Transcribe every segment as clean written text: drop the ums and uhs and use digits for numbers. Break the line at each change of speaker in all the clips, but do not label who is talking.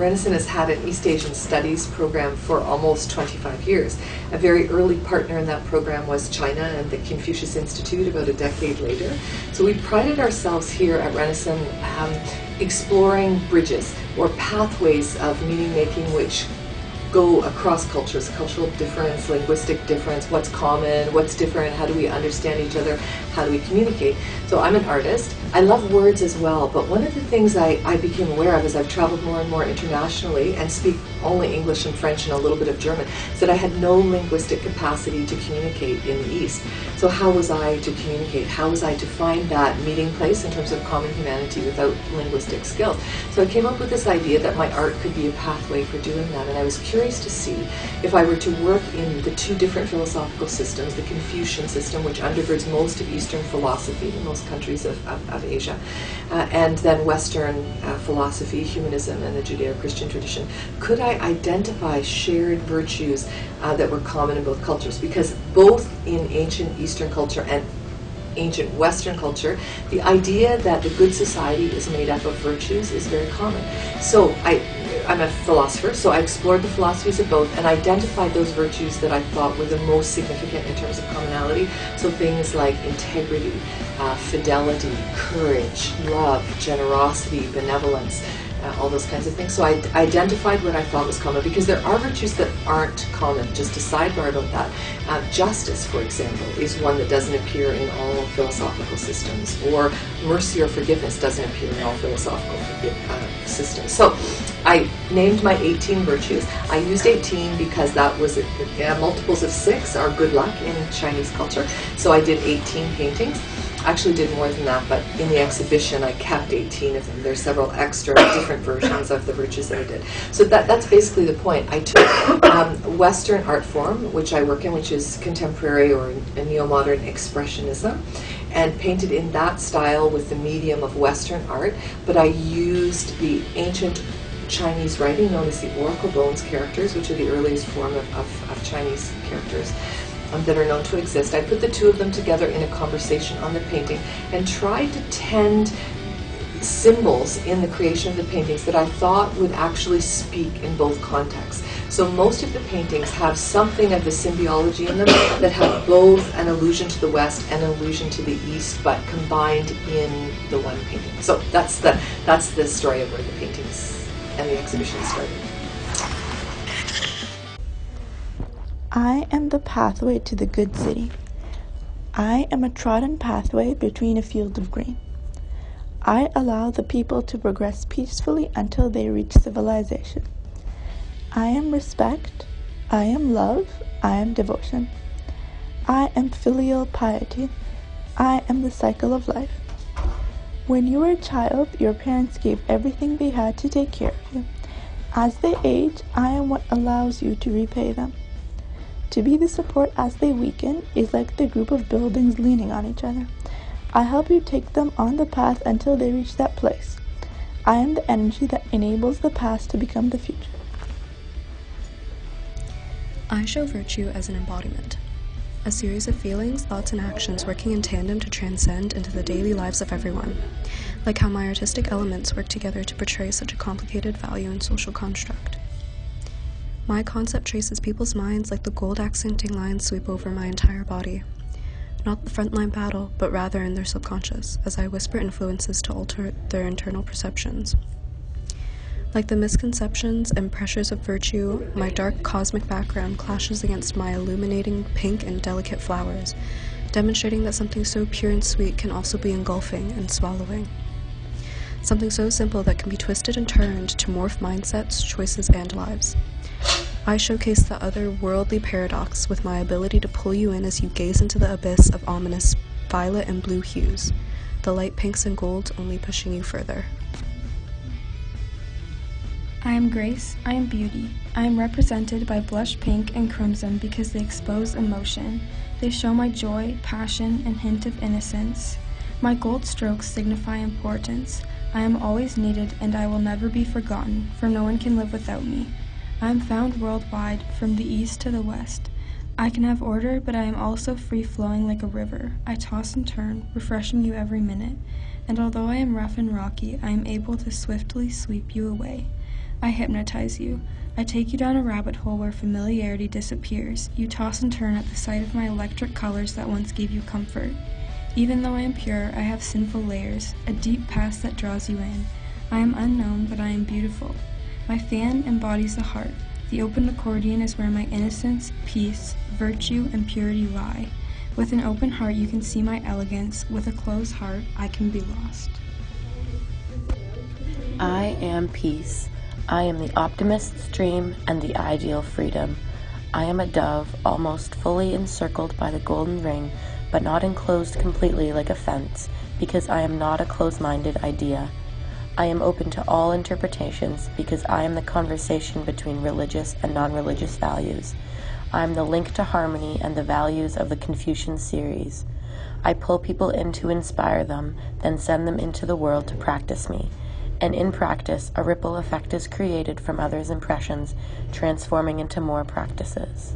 Renison has had an East Asian Studies program for almost 25 years. A very early partner in that program was China and the Confucius Institute about a decade later. So we prided ourselves here at Renison exploring bridges or pathways of meaning making which go across cultures, cultural difference, linguistic difference, what's common, what's different, how do we understand each other, how do we communicate. So I'm an artist. I love words as well, but one of the things I became aware of as I've traveled more and more internationally and speak only English and French and a little bit of German, is that I had no linguistic capacity to communicate in the East. So how was I to communicate? How was I to find that meeting place in terms of common humanity without linguistic skills? So I came up with this idea that my art could be a pathway for doing that, and I was curious to see if I were to work in the two different philosophical systems, the Confucian system, which undergirds most of Eastern philosophy in most countries of Asia, and then Western philosophy, humanism, and the Judeo-Christian tradition. Could I identify shared virtues that were common in both cultures? Because both in ancient Eastern culture and ancient Western culture, the idea that the good society is made up of virtues is very common. So I'm a philosopher, so I explored the philosophies of both and identified those virtues that I thought were the most significant in terms of commonality. So things like integrity, fidelity, courage, love, generosity, benevolence, all those kinds of things. So I identified what I thought was common, because there are virtues that aren't common. Just a sidebar about that. Justice, for example, is one that doesn't appear in all philosophical systems, or mercy or forgiveness doesn't appear in all philosophical systems. So I named my 18 virtues. I used 18 because that was multiples of 6 are good luck in Chinese culture. So I did 18 paintings. Actually did more than that, but in the exhibition I kept 18 of them. There's several extra different versions of the virtues that I did. So that's basically the point. I took Western art form, which I work in, which is contemporary or a neo-modern expressionism, and painted in that style with the medium of Western art, but I used the ancient Chinese writing known as the oracle bones characters, which are the earliest form of Chinese characters that are known to exist. I put the two of them together in a conversation on the painting and tried to tend symbols in the creation of the paintings that I thought would actually speak in both contexts. So most of the paintings have something of the symbiology in them that have both an allusion to the West and an allusion to the East, but combined in the one painting. So that's the story of where the paintings and the exhibition started.
I am the pathway to the good city. I am a trodden pathway between a field of green. I allow the people to progress peacefully until they reach civilization. I am respect. I am love. I am devotion. I am filial piety. I am the cycle of life. When you were a child, your parents gave everything they had to take care of you. As they age, I am what allows you to repay them. To be the support as they weaken is like the group of buildings leaning on each other. I help you take them on the path until they reach that place. I am the energy that enables the past to become the future.
I show virtue as an embodiment, a series of feelings, thoughts, and actions working in tandem to transcend into the daily lives of everyone, like how my artistic elements work together to portray such a complicated value and social construct. My concept traces people's minds like the gold accenting lines sweep over my entire body. Not the frontline battle, but rather in their subconscious, as I whisper influences to alter their internal perceptions. Like the misconceptions and pressures of virtue, my dark cosmic background clashes against my illuminating pink and delicate flowers, demonstrating that something so pure and sweet can also be engulfing and swallowing. Something so simple that can be twisted and turned to morph mindsets, choices, and lives. I showcase the otherworldly paradox with my ability to pull you in as you gaze into the abyss of ominous violet and blue hues, the light pinks and golds only pushing you further.
I am grace, I am beauty. I am represented by blush pink and crimson because they expose emotion. They show my joy, passion, and hint of innocence. My gold strokes signify importance. I am always needed and I will never be forgotten, for no one can live without me. I am found worldwide, from the east to the west. I can have order, but I am also free-flowing like a river. I toss and turn, refreshing you every minute. And although I am rough and rocky, I am able to swiftly sweep you away. I hypnotize you. I take you down a rabbit hole where familiarity disappears. You toss and turn at the sight of my electric colors that once gave you comfort. Even though I am pure, I have sinful layers, a deep past that draws you in. I am unknown, but I am beautiful. My fan embodies the heart. The open accordion is where my innocence, peace, virtue, and purity lie. With an open heart, you can see my elegance. With a closed heart, I can be lost.
I am peace. I am the optimist's dream and the ideal freedom. I am a dove, almost fully encircled by the golden ring, but not enclosed completely like a fence, because I am not a close-minded idea. I am open to all interpretations, because I am the conversation between religious and non-religious values. I am the link to harmony and the values of the Confucian series. I pull people in to inspire them, then send them into the world to practice me. And in practice, a ripple effect is created from others' impressions, transforming into more practices.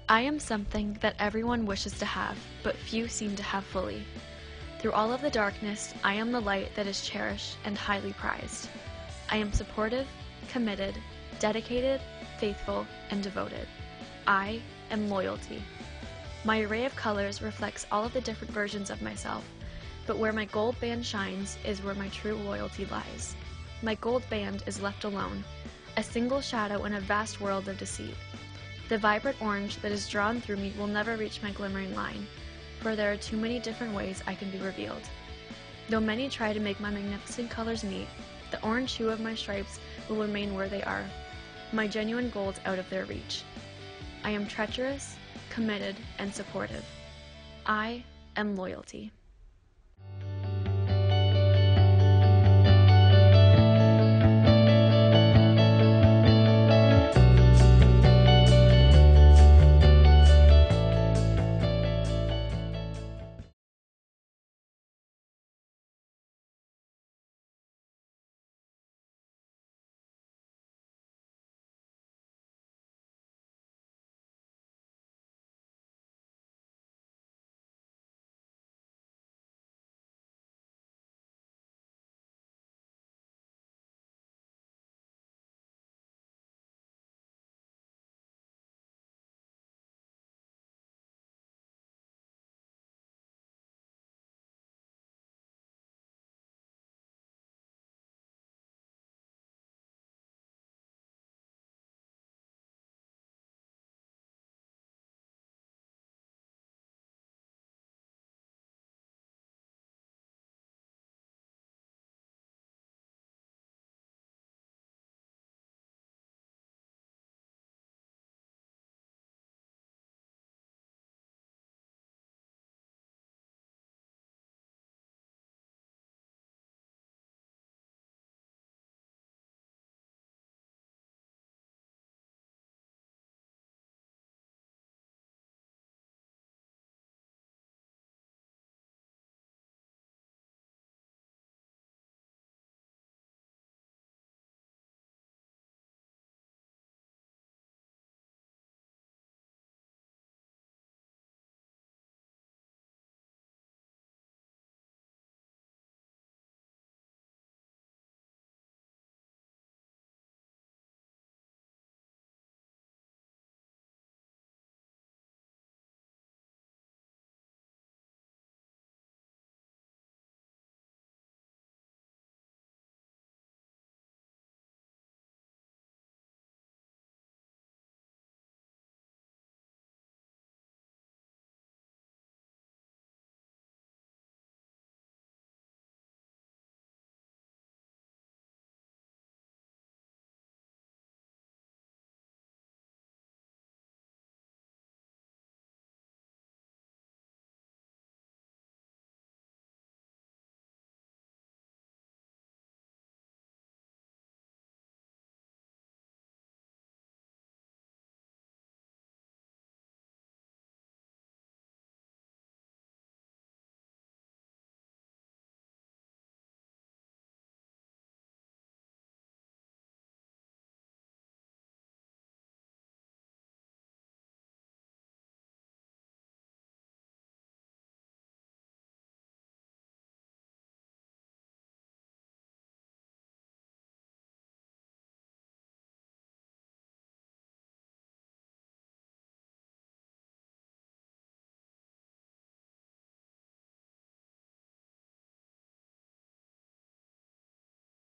I am something that everyone wishes to have, but few seem to have fully. Through all of the darkness, I am the light that is cherished and highly prized. I am supportive, committed, dedicated, faithful, and devoted. I am loyalty. My array of colors reflects all of the different versions of myself, but where my gold band shines is where my true loyalty lies. My gold band is left alone, a single shadow in a vast world of deceit. The vibrant orange that is drawn through me will never reach my glimmering line, for there are too many different ways I can be revealed. Though many try to make my magnificent colors meet, the orange hue of my stripes will remain where they are, my genuine gold out of their reach. I am treacherous, committed, and supportive. I am loyalty.